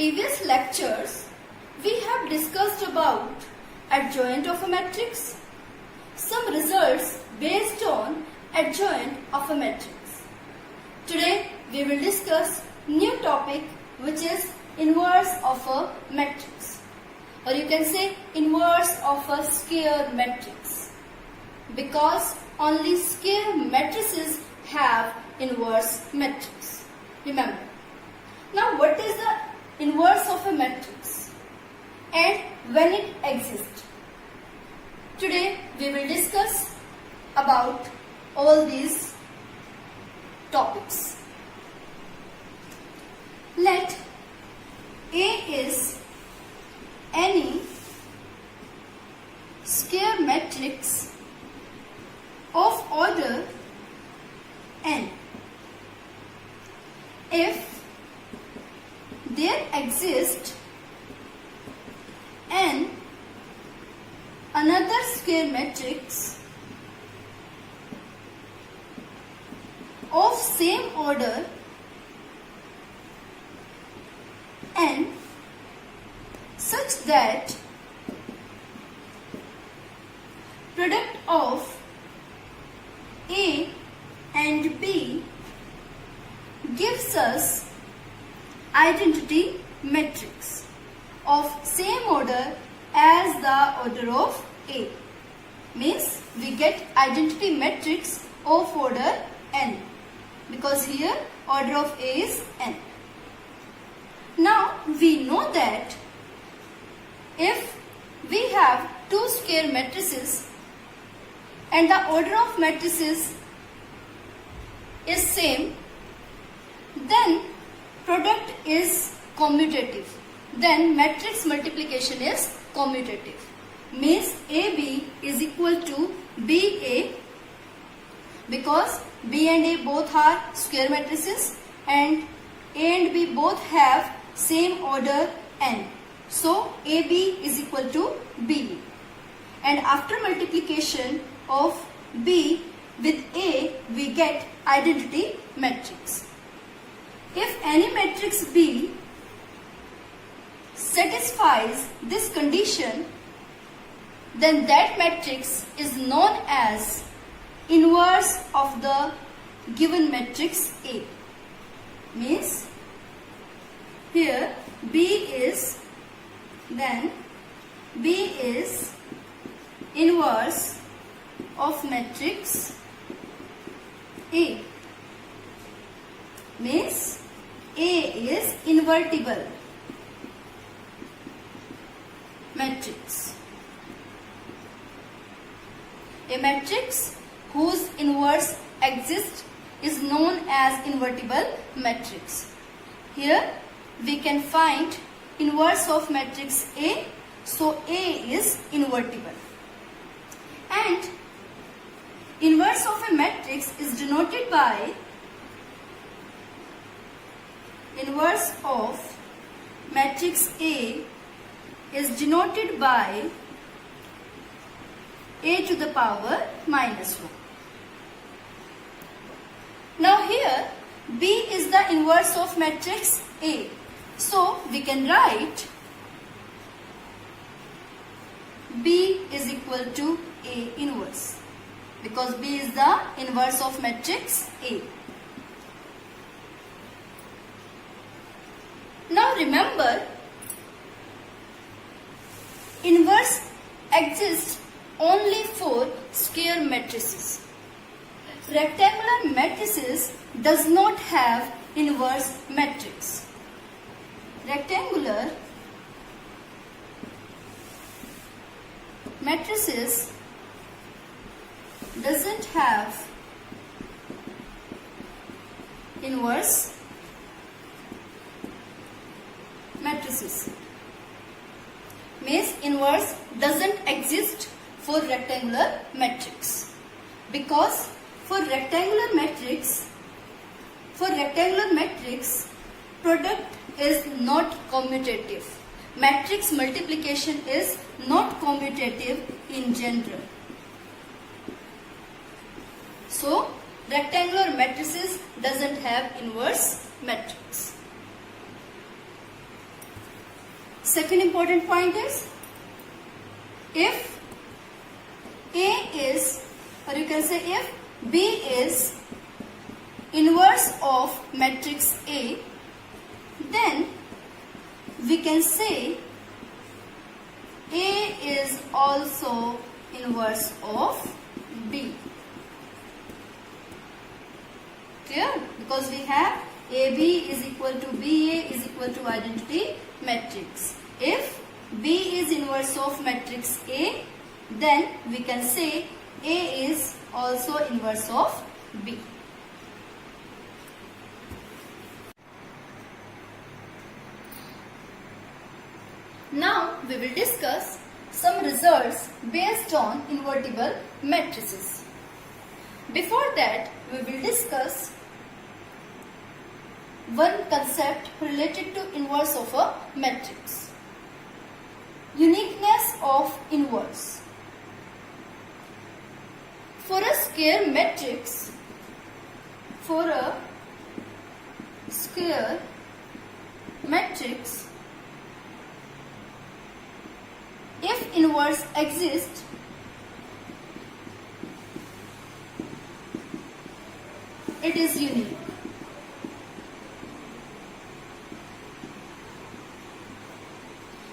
previous lectures, we have discussed about adjoint of a matrix, some results based on adjoint of a matrix. Today we will discuss new topic which is inverse of a matrix, or you can say inverse of a square matrix, because only square matrices have inverse matrix. Remember. Now what is the inverse of a matrix and when it exists? Today we will discuss about all these topics. Let A is any square matrix of order n if there exists n another square matrix of same order n such that product of A and B gives us identity matrix of same order as the order of A. Means we get identity matrix of order n, because here order of A is n. Now we know that if we have two square matrices and the order of matrices is same, then product is commutative. Then matrix multiplication is commutative. Means AB is equal to BA, because B and A both are square matrices and A and B both have same order n. So AB is equal to BB. And after multiplication of B with A, we get identity matrix. If any matrix B satisfies this condition, then that matrix is known as inverse of the given matrix A. Means here B is inverse of matrix A. Means A is invertible matrix. A matrix whose inverse exists is known as invertible matrix. Here we can find inverse of matrix A, so A is invertible. And inverse of a matrix is denoted by inverse of matrix A is denoted by A to the power minus 1. Now here B is the inverse of matrix A. So we can write B is equal to A inverse, because B is the inverse of matrix A. Now remember, inverse exists only for square matrices. Rectangular matrices does not have inverse matrix. Rectangular matrices doesn't have inverse matrices. Means inverse doesn't exist for rectangular matrix, because for rectangular matrix product is not commutative. Matrix multiplication is not commutative in general. So rectangular matrices doesn't have inverse matrix. Second important point is, if A is, or you can say if B is inverse of matrix A, then we can say A is also inverse of B. Clear? Because we have AB is equal to BA is equal to identity matrix. If B is inverse of matrix A, then we can say A is also inverse of B. Now we will discuss some results based on invertible matrices. Before that, we will discuss one concept related to inverse of a matrix. Uniqueness of inverse. For a square matrix, if inverse exists, it is unique.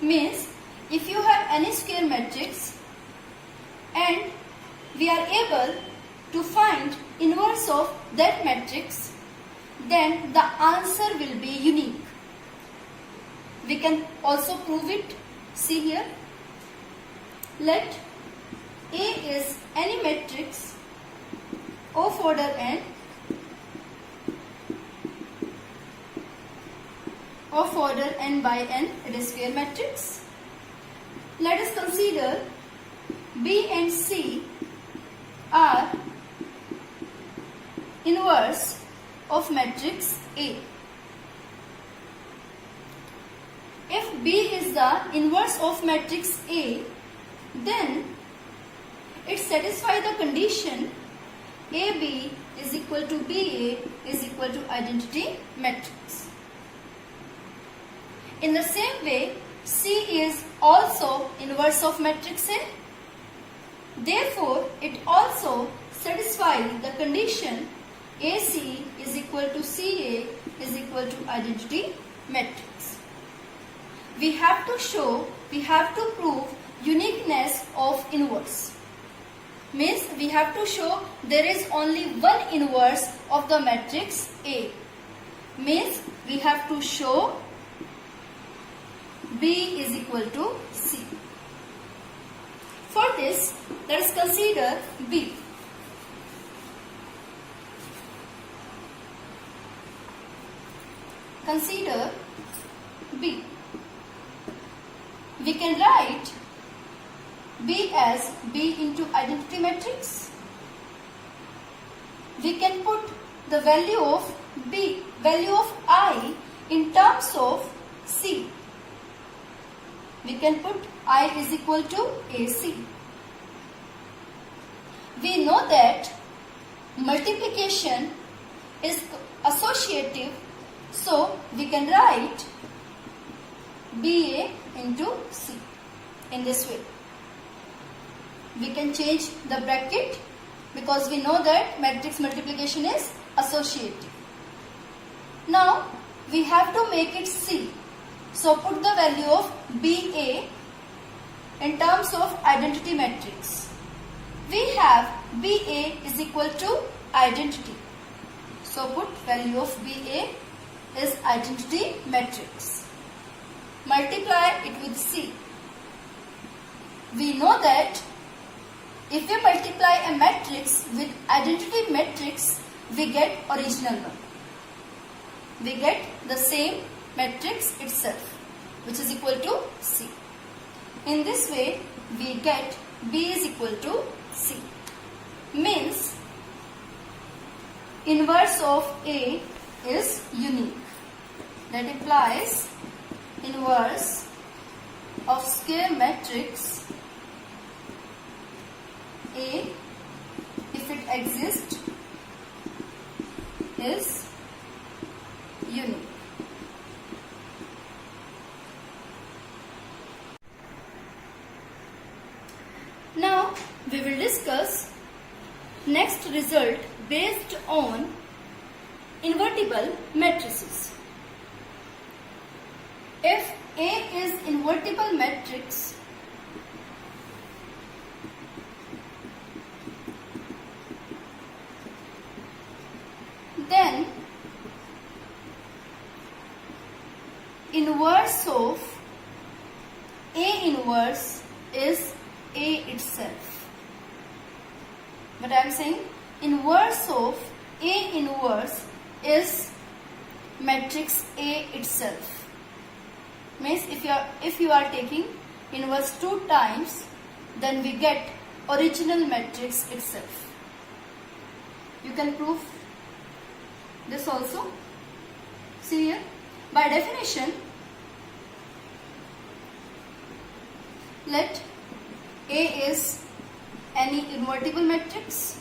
Means, if you have any square matrix and we are able to find inverse of that matrix, then the answer will be unique. We can also prove it. See here. Let A is any matrix of order n by n, it is square matrix. Let us consider B and C are inverse of matrix A. If B is the inverse of matrix A, then it satisfies the condition AB is equal to BA is equal to identity matrix. In the same way, C is also inverse of matrix A. Therefore, it also satisfies the condition AC is equal to CA is equal to identity matrix. We have to prove uniqueness of inverse. Means we have to show there is only one inverse of the matrix A. Means we have to show B is equal to C. For this, let us consider B. Consider B. We can write B as B into identity matrix. We can put the value of B, value of I in terms of C. We can put I is equal to AC. We know that multiplication is associative, so we can write BA into C in this way. We can change the bracket because we know that matrix multiplication is associative. Now we have to make it C. So put the value of BA in terms of identity matrix. We have BA is equal to identity. So put value of BA is identity matrix. Multiply it with C. We know that if we multiply a matrix with identity matrix, we get original one. We get the same matrix itself, which is equal to C. In this way, we get B is equal to C. Means inverse of A is unique. That implies inverse of square matrix A, if it exists, is unique. will discuss next result based on invertible matrices. If A is invertible matrix, then inverse of A inverse is A itself. But I am saying inverse of A inverse is matrix A itself. Means if you are taking inverse 2 times, then we get original matrix itself. You can prove this also. See here, by definition, let A is any invertible matrix.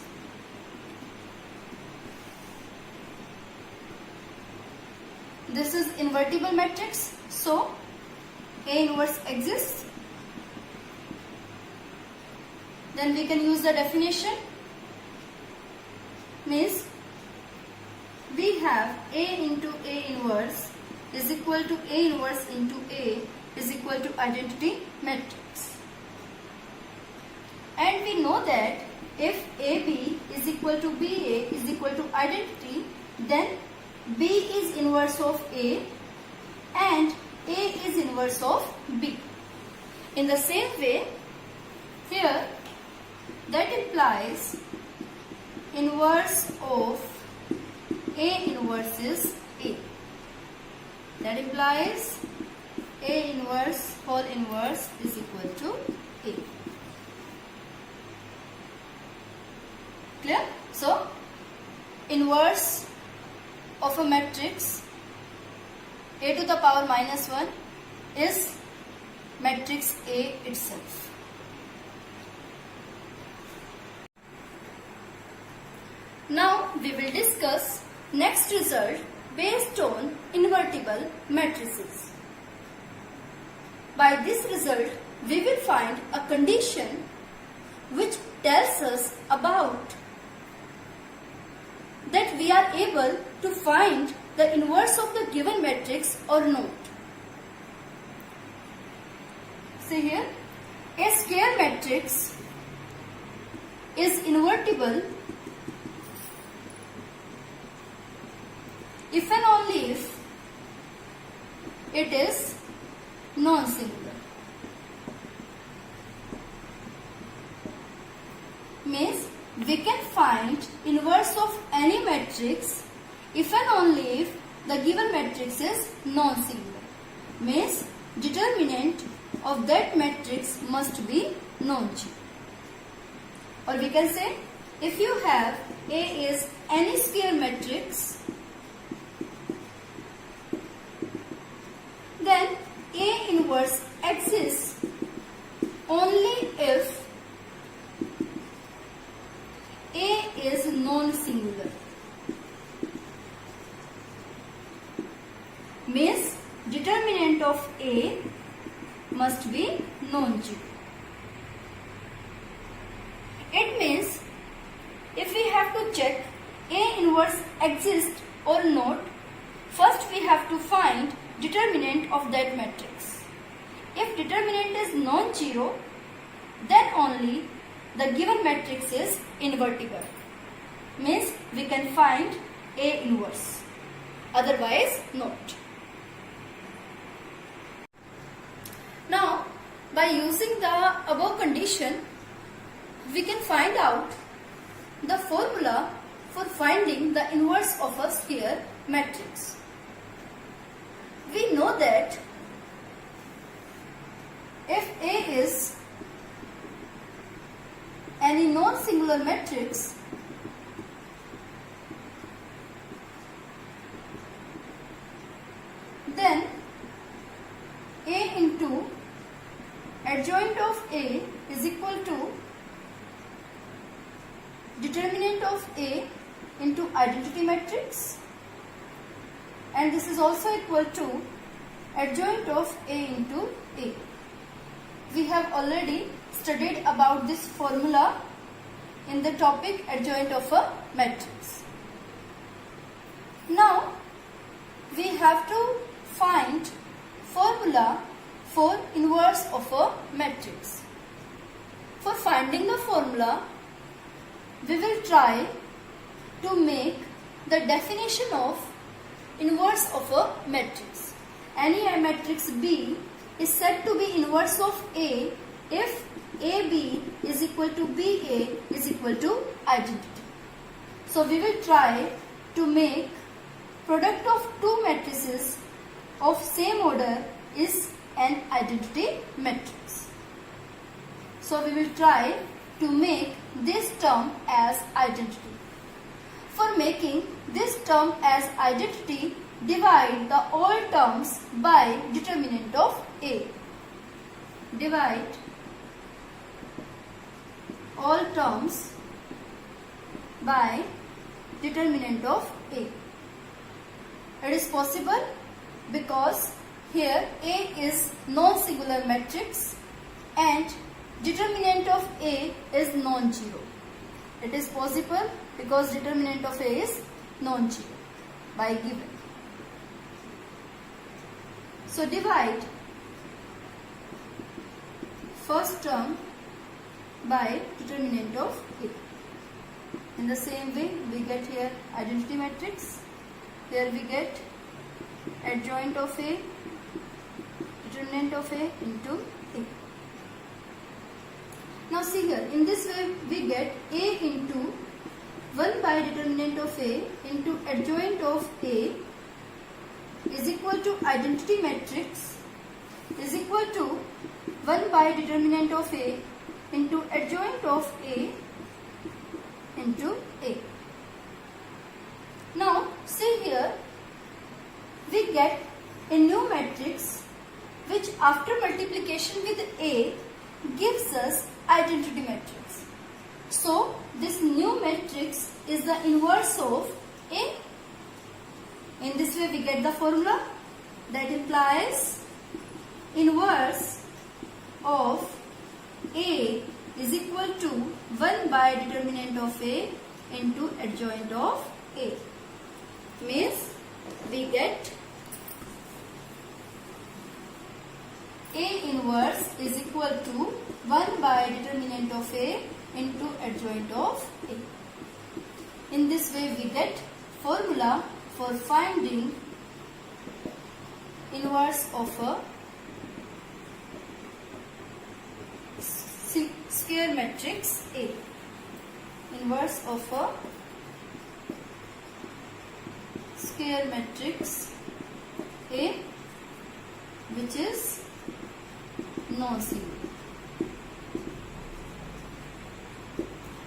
This is invertible matrix, so A inverse exists. Then we can use the definition. Means we have A into A inverse is equal to A inverse into A is equal to identity matrix. And we know that if AB is equal to BA is equal to identity, then B is inverse of A and A is inverse of B. In the same way, here that implies inverse of A inverse is A. That implies A inverse whole inverse is equal to A. Clear? So, inverse of a matrix A to the power minus 1 is matrix A itself. Now we will discuss next result based on invertible matrices. By this result, we will find a condition which tells us about that we are able to find the inverse of the given matrix or not. See here, a square matrix is invertible if and only if it is non-singular. Means we can find inverse of any matrix if and only if the given matrix is non-singular. Means determinant of that matrix must be non-zero. Or we can say, if you have A is any square matrix, then A inverse exists only if A is non-singular. Means determinant of A must be non-zero. It means if we have to check A inverse exists or not, first we have to find determinant of that matrix. If determinant is non-zero, then only the given matrix is invertible. Means we can find A inverse. Otherwise, not. Now, by using the above condition, we can find out the formula for finding the inverse of a square matrix. We know that if A is any non-singular matrix, then A into adjoint of A is equal to determinant of A into identity matrix, and this is also equal to adjoint of A into A. We have already studied about this formula in the topic adjoint of a matrix. Now we have to find formula for inverse of a matrix. For finding the formula, we will try to make the definition of inverse of a matrix. Any matrix B is said to be inverse of A if AB is equal to BA is equal to identity. So we will try to make product of two matrices of same order is an identity matrix. So we will try to make this term as identity. For making this term as identity, divide the all terms by determinant of A. Divide all terms by determinant of A. It is possible because here A is non-singular matrix and determinant of A is non-zero. It is possible because determinant of A is non-zero by given. So divide first term by determinant of A. In the same way, we get here identity matrix. Here we get adjoint of A, determinant of A into A. Now see here, in this way we get A into 1 by determinant of A into adjoint of A is equal to identity matrix is equal to 1 by determinant of A into adjoint of A into A. Now see here, we get a new matrix which after multiplication with A gives us identity matrix. So this new matrix is the inverse of A. In this way we get the formula that implies inverse of A is equal to 1 by determinant of A into adjoint of A. Means we get A inverse is equal to 1 by determinant of A into adjoint of A. In this way we get formula for finding inverse of a square matrix A. Inverse of a square matrix A which is non-singular.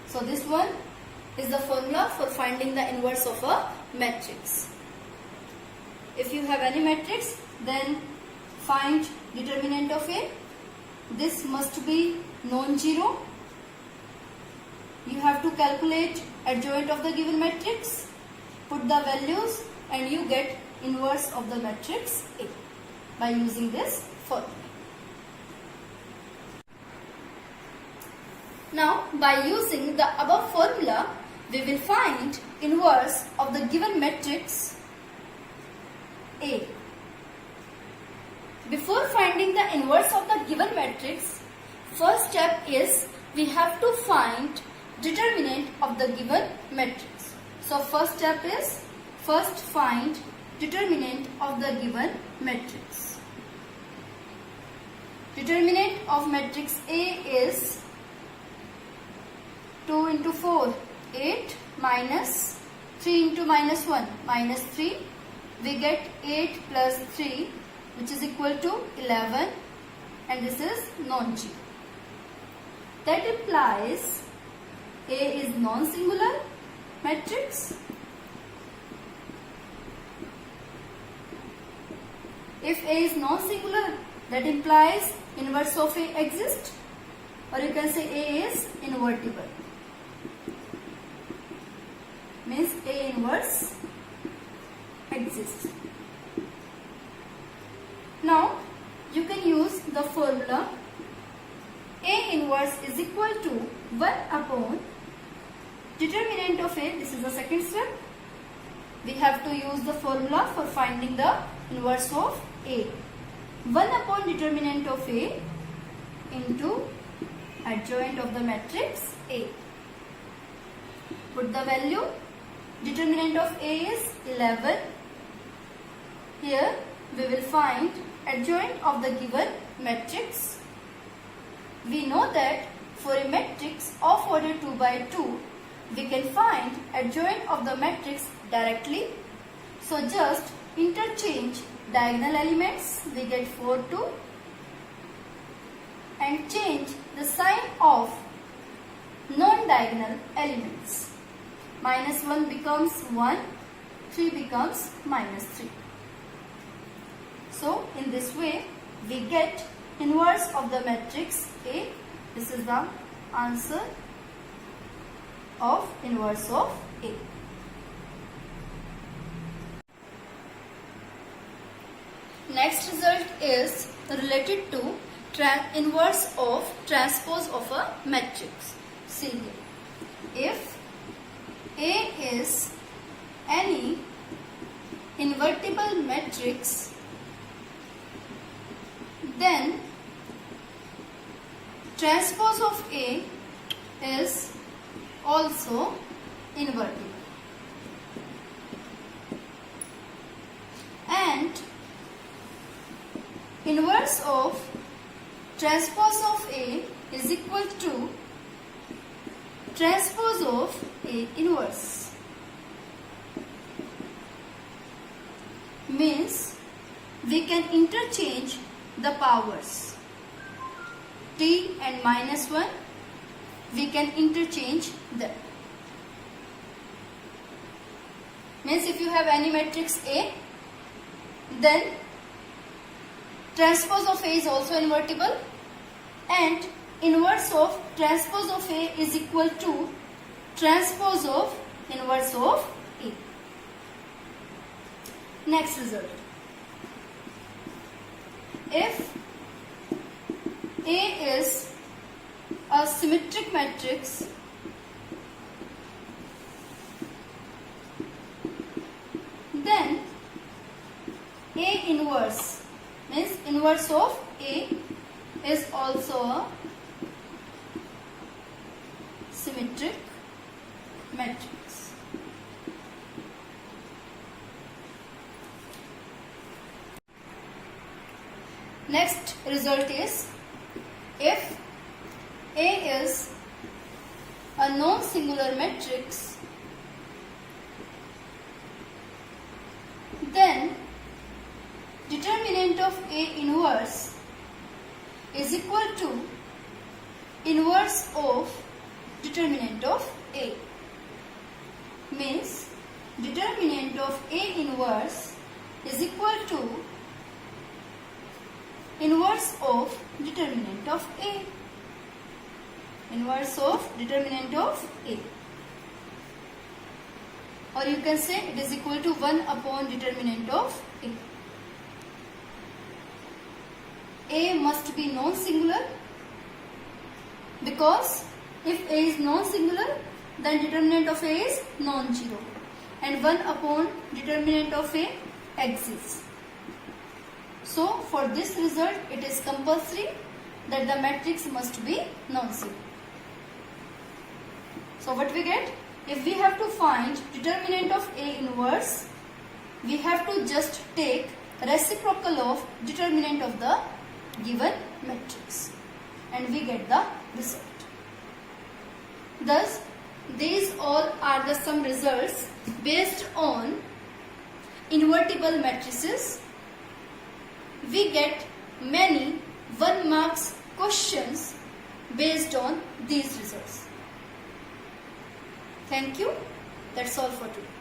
So this one is the formula for finding the inverse of a matrix. If you have any matrix, then find determinant of A. This must be non-zero. You have to calculate adjoint of the given matrix, put the values, and you get inverse of the matrix A by using this formula. Now, by using the above formula, we will find inverse of the given matrix A. Before finding the inverse of the given matrix, first step is we have to find determinant of the given matrix. So first step is first find determinant of the given matrix. Determinant of matrix A is 2 into 4, 8 minus 3 into minus 1, minus 3. We get 8 plus 3 which is equal to 11 and this is non-zero. That implies A is non-singular matrix. If A is non-singular, that implies inverse of A exists, or you can say A is invertible. Means A inverse exists. Now you can use the formula A inverse is equal to 1 upon determinant of A, this is the second step. We have to use the formula for finding the inverse of A. 1 upon determinant of A into adjoint of the matrix A. Put the value. Determinant of A is 11. Here we will find adjoint of the given matrix. We know that for a matrix of order 2 by 2, we can find adjoint of the matrix directly. So just interchange diagonal elements. We get 4, 2 and change the sign of non-diagonal elements. Minus 1 becomes 1, 3 becomes minus 3. So in this way we get inverse of the matrix A. This is the answer of inverse of A. Next result is related to inverse of transpose of a matrix. See here. If A is any invertible matrix, then transpose of A is also invertible. And inverse of transpose of A is equal to transpose of A inverse. Means we can interchange the powers. T and minus 1, we can interchange them. Means if you have any matrix A, then transpose of A is also invertible, and inverse of transpose of A is equal to transpose of inverse of A. Next result. If A is a symmetric matrix, then A inverse means inverse of A is also a symmetric matrix. Next result is if A is a non-singular matrix, then determinant of A inverse is equal to inverse of determinant of A. Means determinant of A inverse is equal to inverse of determinant of A. Inverse of determinant of A. Or you can say it is equal to 1 upon determinant of A. A must be non-singular, because if A is non-singular, then determinant of A is non-zero, and 1 upon determinant of A exists. So for this result, it is compulsory that the matrix must be non-zero. So what we get? If we have to find determinant of A inverse, we have to just take reciprocal of determinant of the given matrix, and we get the result. Thus, these all are the some results based on invertible matrices. We get many 1 marks questions based on these results. Thank you. That's all for today.